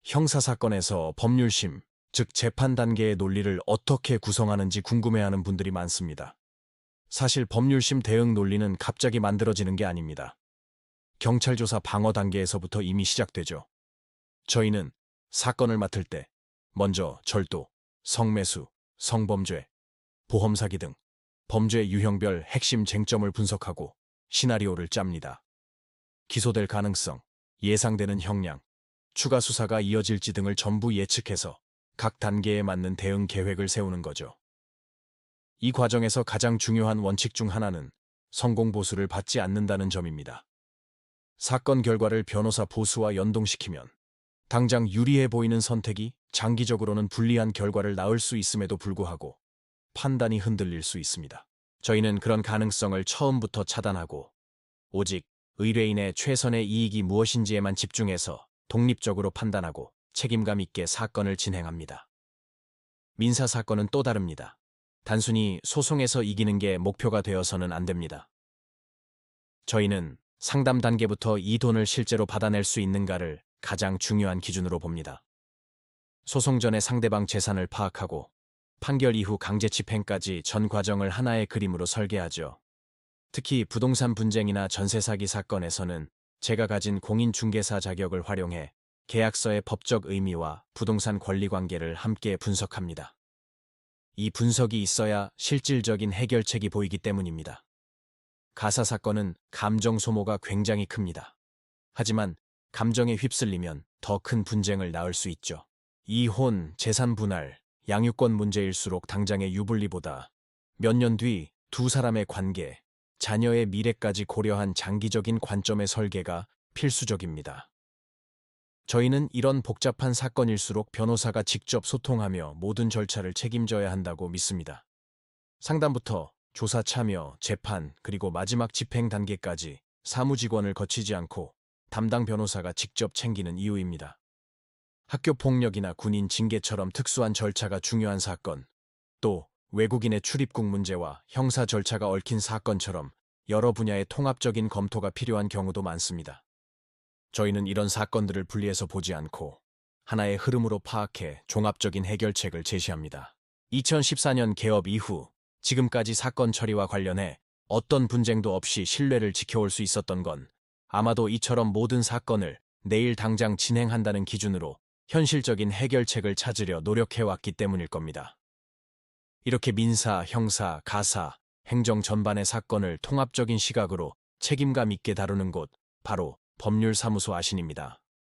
형사사건에서 법률심, 즉 재판 단계의 논리를 어떻게 구성하는지 궁금해하는 분들이 많습니다. 사실 법률심 대응 논리는 갑자기 만들어지는 게 아닙니다. 경찰 조사 방어 단계에서부터 이미 시작되죠. 저희는 사건을 맡을 때 먼저 절도, 성매수, 성범죄, 보험사기 등 범죄 유형별 핵심 쟁점을 분석하고 시나리오를 짭니다. 기소될 가능성, 예상되는 형량, 추가 수사가 이어질지 등을 전부 예측해서 각 단계에 맞는 대응 계획을 세우는 거죠. 이 과정에서 가장 중요한 원칙 중 하나는 성공 보수를 받지 않는다는 점입니다. 사건 결과를 변호사 보수와 연동시키면 당장 유리해 보이는 선택이 장기적으로는 불리한 결과를 낳을 수 있음에도 불구하고 판단이 흔들릴 수 있습니다. 저희는 그런 가능성을 처음부터 차단하고 오직 의뢰인의 최선의 이익이 무엇인지에만 집중해서 독립적으로 판단하고 책임감 있게 사건을 진행합니다. 민사사건은 또 다릅니다. 단순히 소송에서 이기는 게 목표가 되어서는 안 됩니다. 저희는 상담 단계부터 이 돈을 실제로 받아낼 수 있는가를 가장 중요한 기준으로 봅니다. 소송 전에 상대방 재산을 파악하고 판결 이후 강제 집행까지 전 과정을 하나의 그림으로 설계하죠. 특히 부동산 분쟁이나 전세 사기 사건에서는 제가 가진 공인중개사 자격을 활용해 계약서의 법적 의미와 부동산 권리 관계를 함께 분석합니다. 이 분석이 있어야 실질적인 해결책이 보이기 때문입니다. 가사 사건은 감정 소모가 굉장히 큽니다. 하지만 감정에 휩쓸리면 더 큰 분쟁을 낳을 수 있죠. 이혼, 재산 분할, 양육권 문제일수록 당장의 유불리보다 몇 년 뒤 두 사람의 관계, 자녀의 미래까지 고려한 장기적인 관점의 설계가 필수적입니다. 저희는 이런 복잡한 사건일수록 변호사가 직접 소통하며 모든 절차를 책임져야 한다고 믿습니다. 상담부터 조사 참여, 재판, 그리고 마지막 집행 단계까지 사무직원을 거치지 않고 담당 변호사가 직접 챙기는 이유입니다. 학교 폭력이나 군인 징계처럼 특수한 절차가 중요한 사건, 또 외국인의 출입국 문제와 형사 절차가 얽힌 사건처럼 여러 분야의 통합적인 검토가 필요한 경우도 많습니다. 저희는 이런 사건들을 분리해서 보지 않고 하나의 흐름으로 파악해 종합적인 해결책을 제시합니다. 2014년 개업 이후 지금까지 사건 처리와 관련해 어떤 분쟁도 없이 신뢰를 지켜올 수 있었던 건 아마도 이처럼 모든 사건을 내일 당장 진행한다는 기준으로 현실적인 해결책을 찾으려 노력해왔기 때문일 겁니다. 이렇게 민사, 형사, 가사, 행정 전반의 사건을 통합적인 시각으로 책임감 있게 다루는 곳, 바로 법률사무소 아신입니다.